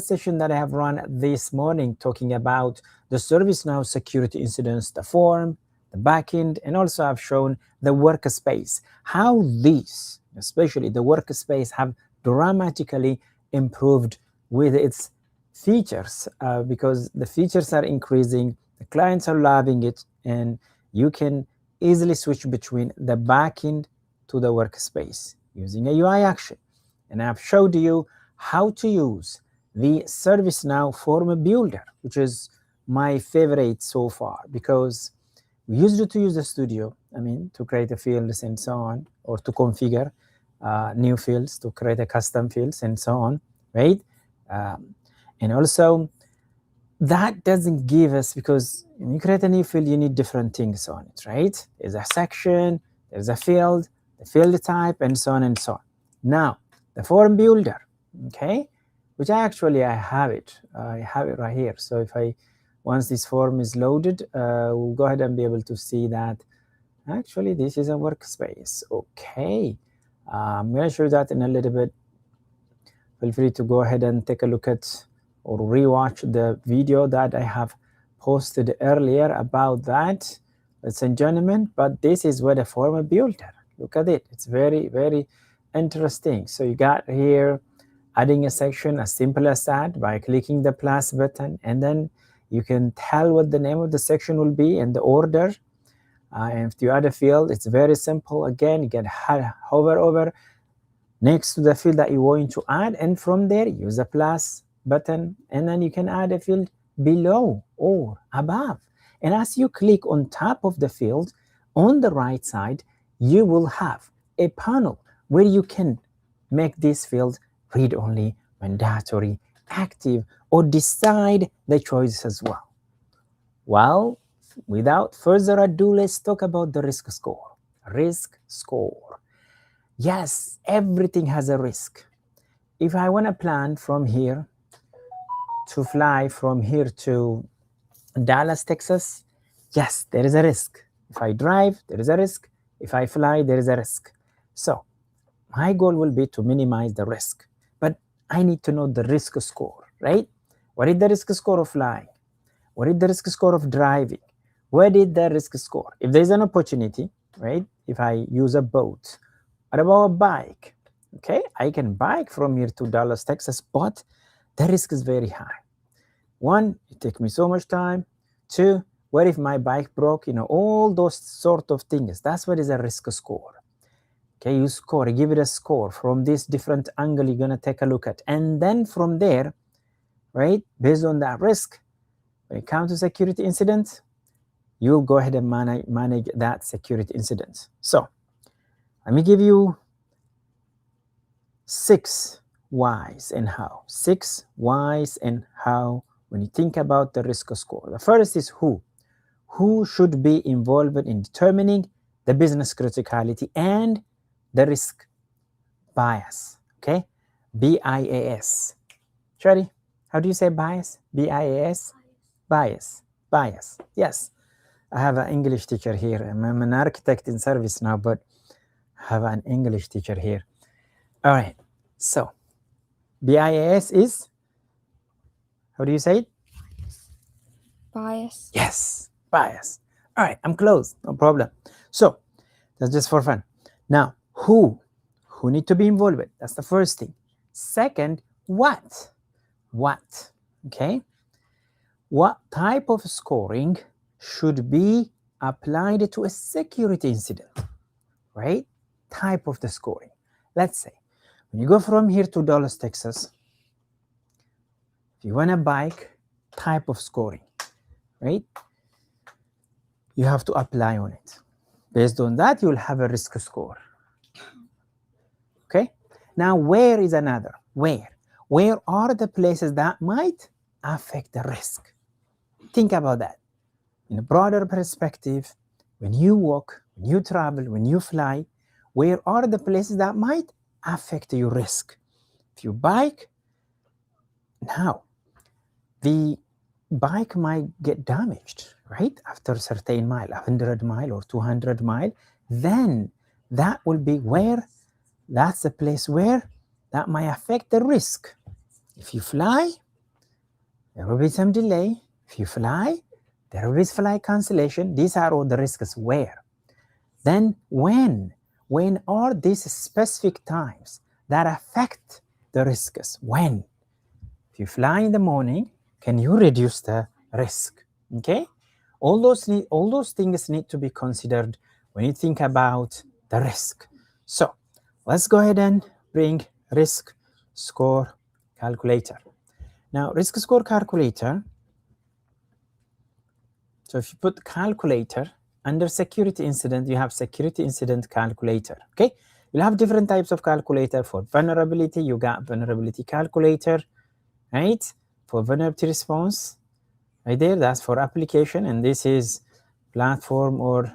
session that I have run this morning talking about the ServiceNow security incidents, the form, the backend, and also I've shown the workspace, how these, especially the workspace, have dramatically improved with its features because the features are increasing, the clients are loving it, and you can easily switch between the backend to the workspace using a UI action. And I've showed you how to use the ServiceNow Form Builder, which is my favorite so far, because we used to use the studio, to create the fields and so on, or to configure new fields, to create a custom fields and so on, right? And also, that doesn't give us, because when you create a new field, you need different things on it, right? There's a section, there's a field, the field type, and so on and so on. Now, the form builder, okay, which I have it. I have it right here. So if once this form is loaded, we'll go ahead and be able to see that actually this is a workspace. Okay, I'm going to show you that in a little bit. Feel free to go ahead and take a look at or rewatch the video that I have posted earlier about that, ladies and gentlemen. But this is what a form builder. Look at it. It's very, very interesting. So you got here adding a section as simple as that by clicking the plus button, and then you can tell what the name of the section will be and the order. And if you add a field, it's very simple. Again, you can hover over next to the field that you want to add, and from there use the plus button, and then you can add a field below or above. And as you click on top of the field on the right side, you will have a panel where you can make this field read-only, mandatory, active, or decide the choice as well. Well, without further ado, let's talk about the risk score. Risk score. Yes, everything has a risk. If I want to plan from here to fly from here to Dallas, Texas, yes, there is a risk. If I drive, there is a risk. If I fly, there is a risk. So my goal will be to minimize the risk, but I need to know the risk score, right? What is the risk score of flying? What is the risk score of driving? What is the risk score? If there's an opportunity, right? If I use a boat, what about a bike? Okay, I can bike from here to Dallas, Texas, but the risk is very high. One, it takes me so much time. Two, what if my bike broke? All those sort of things. That's what is a risk score. Okay, you score, give it a score from this different angle you're going to take a look at. And then from there, right, based on that risk, when it comes to security incidents, you'll go ahead and manage that security incident. So let me give you 6 whys and how. 6 whys and how when you think about the risk score. The first is who. Who should be involved in determining the business criticality and the risk bias, okay? B-I-A-S. Shari, how do you say bias? B-I-A-S? Bias. Bias. Yes. I have an English teacher here. I'm an architect in ServiceNow, but I have an English teacher here. All right. So BIAS is, how do you say it? Bias. Yes, bias. All right, I'm close, no problem. So that's just for fun. Now, who need to be involved? That's the first thing. Second, what? Okay? What type of scoring should be applied to a security incident, right? Type of the scoring. Let's say, when you go from here to Dallas, Texas, if you want a bike, type of scoring, right? You have to apply on it. Based on that, you'll have a risk score. Okay? Now, where is another? Where are the places that might affect the risk? Think about that. In a broader perspective, when you walk, when you travel, when you fly, where are the places that might affect your risk? If you bike, now, the bike might get damaged, right? After a certain mile, 100 mile or 200 mile, then that will be that's the place where that might affect the risk. If you fly, there will be some delay. If you fly, there will be flight cancellation. These are all the risks. Where? Then when are these specific times that affect the risks? When? If you fly in the morning, can you reduce the risk? Okay, all those things need to be considered when you think about the risk. So let's go ahead and bring risk score calculator. Now, risk score calculator. So if you put calculator under security incident, you have security incident calculator. Okay, you'll have different types of calculator. For vulnerability, you got vulnerability calculator, right? For vulnerability response, right there, that's for application, and this is platform or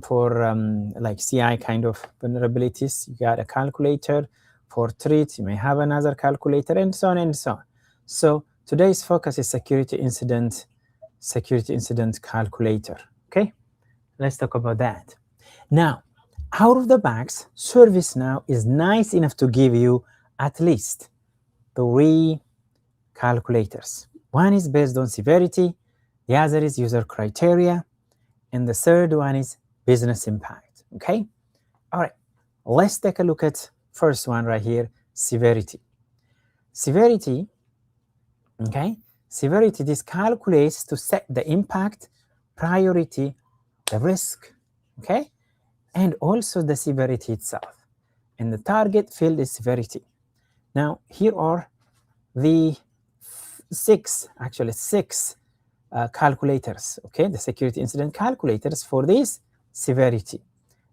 for like CI kind of vulnerabilities. You got a calculator. For threats, you may have another calculator, and so on and so on. So today's focus is security incident calculator. Okay, let's talk about that. Now, out of the box, ServiceNow is nice enough to give you at least 3 calculators. One is based on severity, the other is user criteria, and the third one is business impact. Okay, all right, let's take a look at first one right here, severity. Severity, okay, severity, this calculates to set the impact, priority, the risk, okay, and also the severity itself. And the target field is severity. Now, here are the 6 calculators, okay, the security incident calculators for this severity.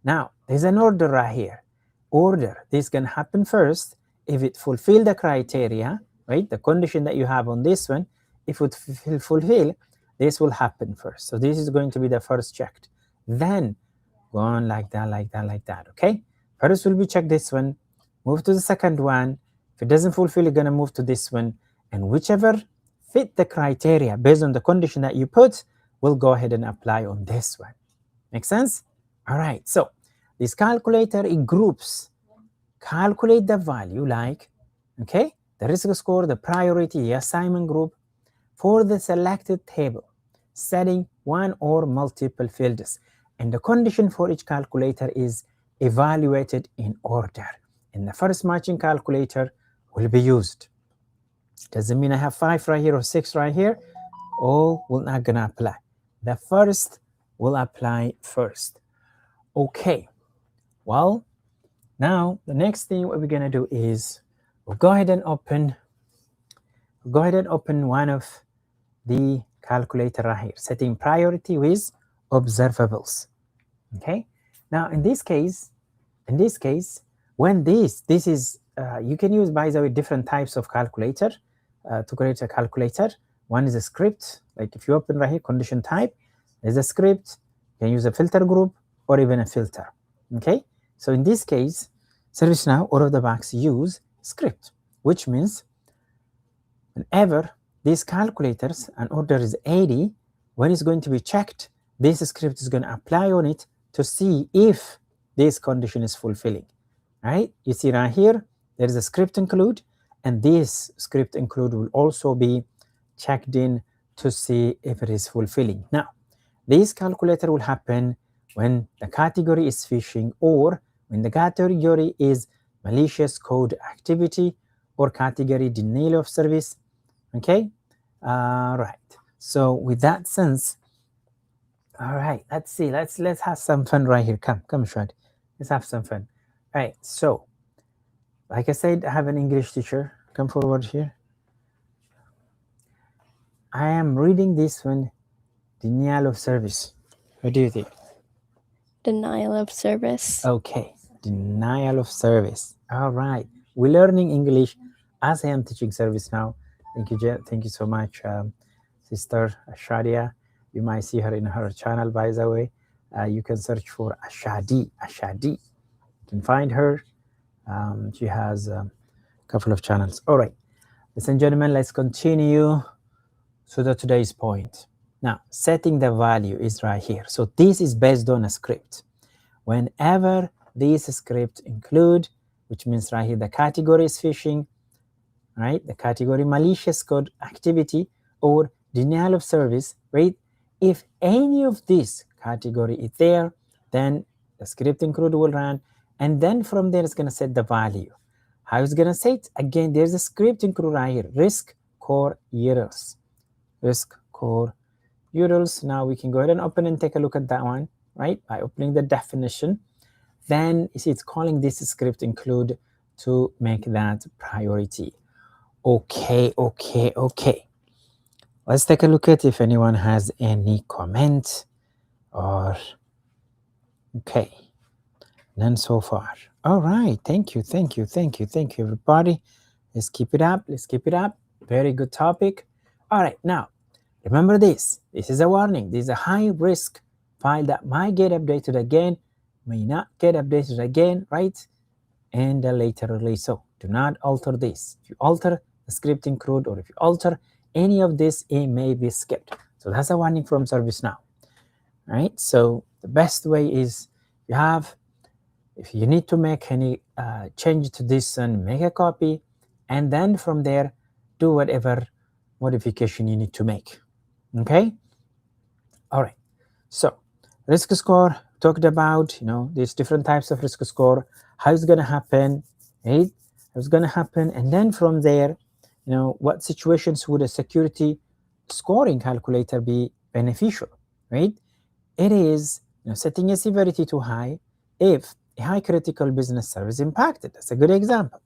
Now, there's an order right here. Order, this can happen first if it fulfill the criteria, right? The condition that you have on this one, if it fulfill, this will happen first. So this is going to be the first checked. Then go on like that, okay? First will be check this one, move to the second one. If it doesn't fulfill, you're gonna move to this one, and whichever fit the criteria based on the condition that you put, we'll go ahead and apply on this one. Make sense? All right, so this calculator, it groups, calculate the value like, okay, the risk score, the priority, the assignment group for the selected table, setting one or multiple fields. And the condition for each calculator is evaluated in order. And the first matching calculator will be used. Doesn't mean I have 5 right here or 6 right here. All will not gonna apply. The first will apply first. Okay, well, now the next thing what we're gonna do is we'll go ahead and open one of the calculator right here, setting priority with observables. Okay, now in this case, when this is you can use, by the way, different types of calculator to create a calculator. One is a script, like if you open right here, condition type, there's a script. You can use a filter group or even a filter. Okay, so in this case, ServiceNow out of the box use script, which means whenever these calculators, an order is 80, when it's going to be checked, this script is going to apply on it to see if this condition is fulfilling. Right? You see right here, there is a script include, and this script include will also be checked in to see if it is fulfilling. Now, this calculator will happen when the category is phishing, or when the category is malicious code activity, or category denial of service. Okay, right. So with that sense, all right, let's see. Let's have some fun right here. Come, Shad. Let's have some fun. All right. So, like I said, I have an English teacher. Come forward here. I am reading this one, denial of service. What do you think? Denial of service. Okay, denial of service. All right. We're learning English as I am teaching ServiceNow. Thank you so much, Sister Shadia. You might see her in her channel, by the way. You can search for Ashadi. You can find her. She has a couple of channels. All right, ladies and gentlemen, let's continue to today's point. Now, setting the value is right here. So this is based on a script. Whenever this script include, which means right here the category is phishing, right? The category malicious code activity or denial of service, right? If any of this category is there, then the script include will run, and then from there it's going to set the value. How it's going to set? Again, there's a script include right here, risk core URLs. Risk core URLs. Now we can go ahead and open and take a look at that one, right? By opening the definition. Then you see it's calling this script include to make that priority. Okay. Let's take a look at if anyone has any comment or okay. None so far. All right. Thank you, everybody. Let's keep it up. Very good topic. All right. Now, remember this. This is a warning. This is a high risk file that might get updated again, may not get updated again, right? And a later release. So do not alter this. If you alter the script include or if you alter any of this, it may be skipped. So that's a warning from ServiceNow, right? So the best way is if you need to make any change to this and make a copy, and then from there do whatever modification you need to make. Okay. All right. So risk score talked about, these different types of risk score, how it's going to happen, right? How it's going to happen, and then from there, what situations would a security scoring calculator be beneficial, right? It is setting a severity too high if a high critical business service impacted. That's a good example.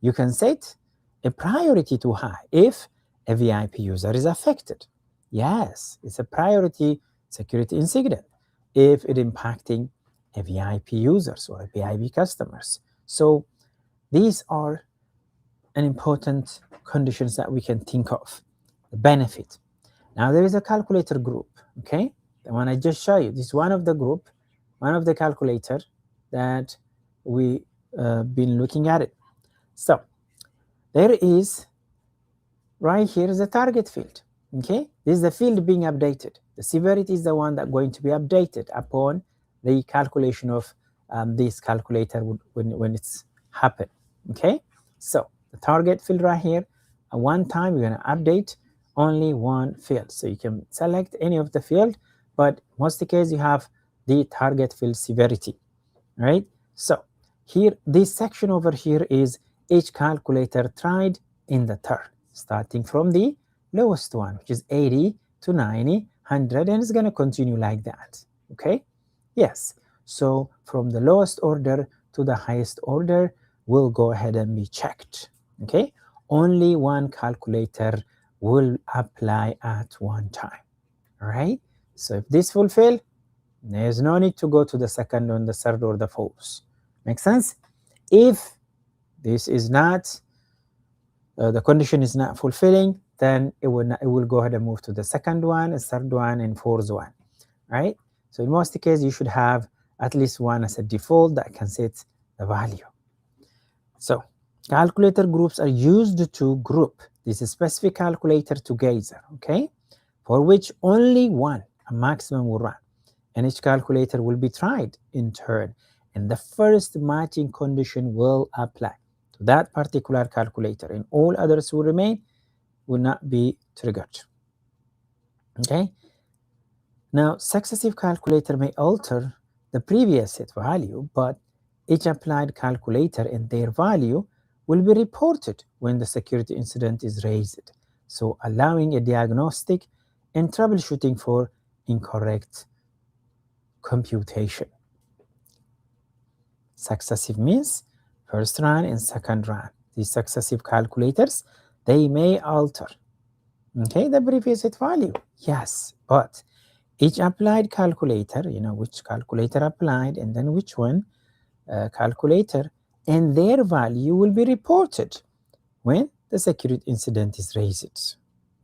You can set a priority too high if a VIP user is affected. Yes, it's a priority security incident if it impacting a VIP users or a VIP customers. So these are an important conditions that we can think of. The benefit. Now there is a calculator group, okay? The one I just showed you. This is one of the group, one of the calculator that we been looking at it. So there is right here is the target field. Okay, this is the field being updated. The severity is the one that's going to be updated upon the calculation of this calculator when it's happened. Okay, so the target field right here, at one time we're going to update only one field. So you can select any of the field, but most of the case you have the target field severity, right? So here, this section over here is each calculator tried in the turn, starting from the lowest one, which is 80 to 90, 100, and it's going to continue like that. Okay? Yes. So from the lowest order to the highest order will go ahead and be checked. Okay? Only one calculator will apply at one time. All right? So if this fulfill, there's no need to go to the second or the third or the fourth. Make sense? If this is not the condition is not fulfilling, then it will go ahead and move to the second one, the third one, and fourth one, right? So in most cases, you should have at least one as a default that can set the value. So calculator groups are used to group this specific calculator together, okay, for which only one, a maximum, will run, and each calculator will be tried in turn, and the first matching condition will apply to that particular calculator, and all others will remain, will not be triggered. Okay. Now, successive calculator may alter the previous set value, but each applied calculator and their value will be reported when the security incident is raised, so allowing a diagnostic and troubleshooting for incorrect computation. Successive means first run and second run. These successive calculators, they may alter, okay, the previous set value. Yes, but each applied calculator, which calculator applied and then which one calculator, and their value will be reported when the security incident is raised.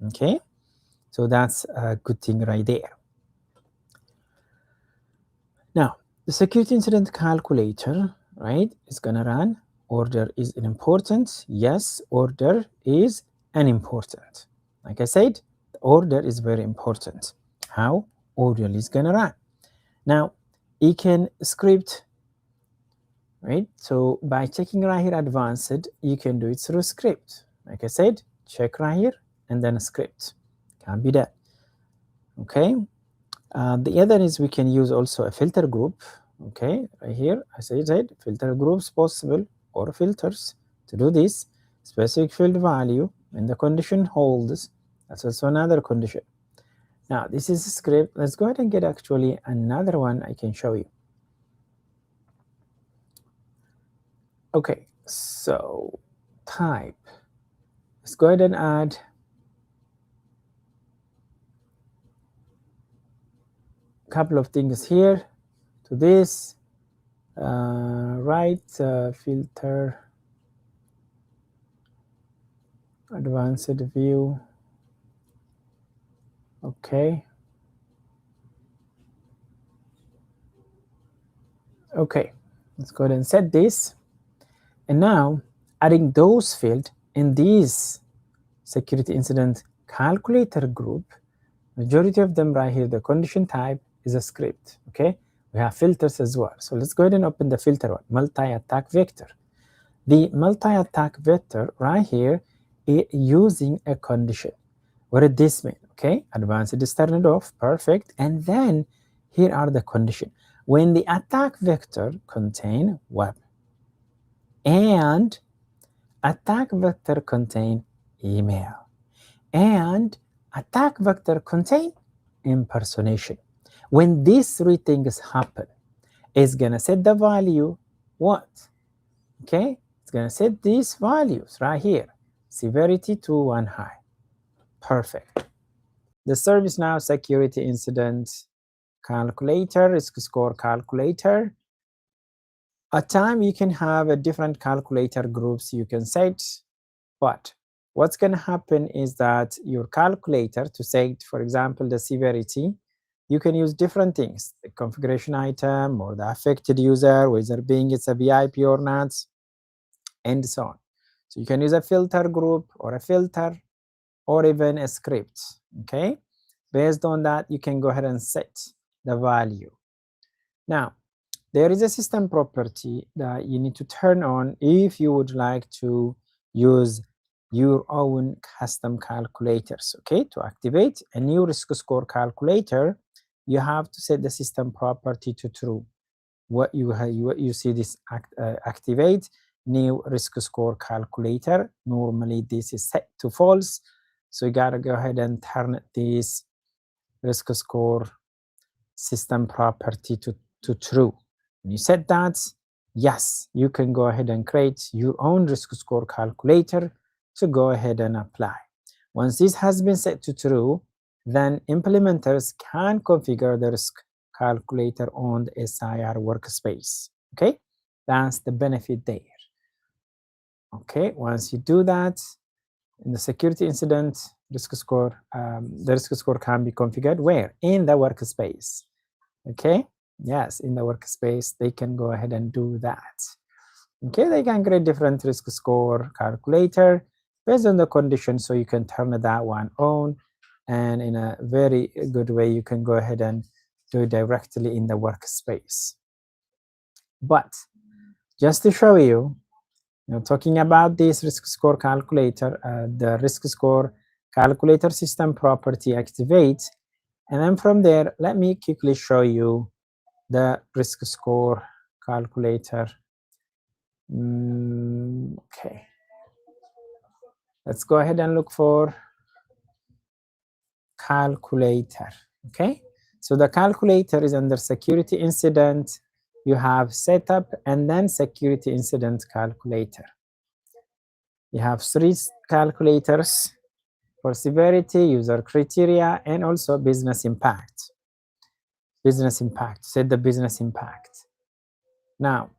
Okay, so that's a good thing right there. Now, the security incident calculator, right, is going to run. Order is important. Yes, order is unimportant. Like I said, the order is very important. How order is going to run. Now, you can script, right? So by checking right here advanced, you can do it through script, Like I said, check right here and then a script can be done. Okay. The other is we can use also a filter group. Okay, right here, as I said, filter groups possible or filters to do this. Specific field value when the condition holds. That's also another condition. Now this is a script. Let's go ahead and get actually another one I can show you. Okay, so type. Let's go ahead and add a couple of things here to this. Right filter, advanced view. Okay. Okay, let's go ahead and set this. And now adding those fields in this security incident calculator group, majority of them right here, the condition type is a script. Okay, we have filters as well. So let's go ahead and open the filter one, multi-attack vector. The multi-attack vector right here is using a condition. What did this mean? Okay, advanced is turned off, perfect. And then here are the conditions. When the attack vector contain web and attack vector contain email and attack vector contain impersonation. When these three things happen, it's gonna set the value what? Okay, it's gonna set these values right here, severity to 1 high. Perfect. The ServiceNow Security Incident Calculator, risk score calculator. At time you can have a different calculator groups you can set, but what's going to happen is that your calculator to set, for example, the severity, you can use different things, the configuration item or the affected user, whether being it's a VIP or not, and so on. So you can use a filter group or a filter or even a script. Okay, based on that you can go ahead and set the value. Now there is a system property that you need to turn on if you would like to use your own custom calculators. Okay, to activate a new risk score calculator, you have to set the system property to true. What you see this activate new risk score calculator. Normally this is set to false, so you gotta go ahead and turn this risk score system property to true. When you set that, yes, you can go ahead and create your own risk score calculator to go ahead and apply. Once this has been set to true, then implementers can configure the risk calculator on the SIR workspace. Okay, that's the benefit there. Okay, once you do that, in the security incident risk score, the risk score can be configured where? In the workspace. Okay, yes, in the workspace they can go ahead and do that. Okay, they can create different risk score calculator based on the condition, so you can turn that one on, and in a very good way you can go ahead and do it directly in the workspace. But just to show you, talking about this risk score calculator, the risk score calculator system property activate, and then from there let me quickly show you the risk score calculator. Okay, let's go ahead and look for calculator. Okay, so the calculator is under security incident. You have setup and then security incident calculator. You have 3 calculators for severity, user criteria, and also business impact. Business impact, set the business impact. Now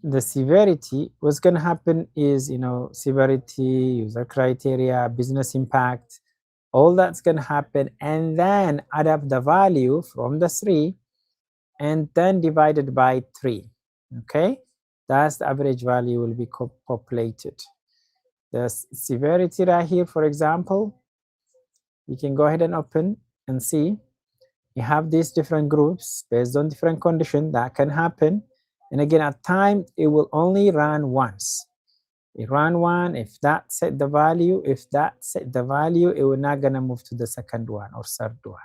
the severity, what's going to happen is, severity, user criteria, business impact, all that's going to happen, and then add up the value from the 3 and then divided by 3. Okay, that's the average value will be populated. The severity right here, for example, you can go ahead and open and see you have these different groups based on different conditions that can happen. And again, at time, it will only run once. We run one. If that set the value, it will not gonna move to the second one or third one.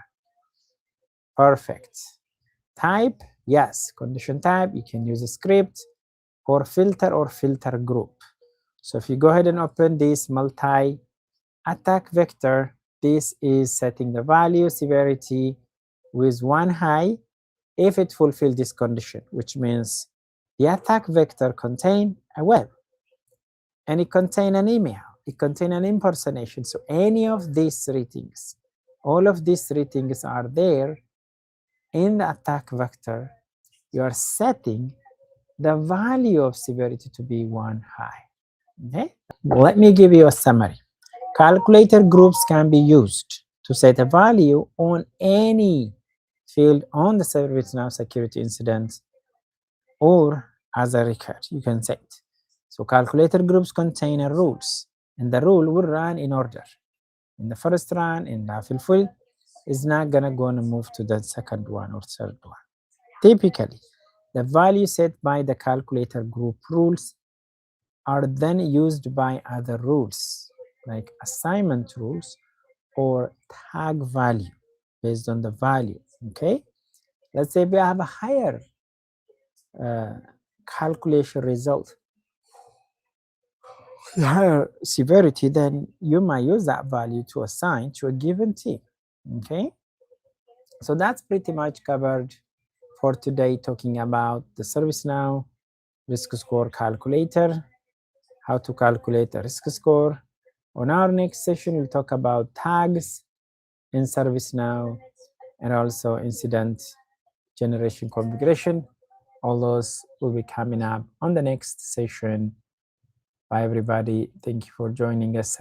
Perfect. Type, yes, condition type, you can use a script or filter group. So if you go ahead and open this multi-attack vector, this is setting the value severity with 1 high if it fulfills this condition, which means the attack vector contain a web, and it contain an email, it contain an impersonation. So any of these three things, all of these three things are there in the attack vector. You are setting the value of severity to be 1 high. Okay, let me give you a summary. Calculator groups can be used to set a value on any field on the ServiceNow security incident or as a record, you can set. So calculator groups contain a rules, and the rule will run in order. In the first run, in the fulfill, is not gonna move to the second one or third one. Typically, the value set by the calculator group rules are then used by other rules, like assignment rules or tag value based on the value, okay? Let's say we have a higher calculation result, higher severity, then you might use that value to assign to a given team, okay? So that's pretty much covered for today, talking about the ServiceNow risk score calculator, how to calculate a risk score. On our next session, we'll talk about tags in ServiceNow and also incident generation configuration. All those will be coming up on the next session. Bye, everybody. Thank you for joining us.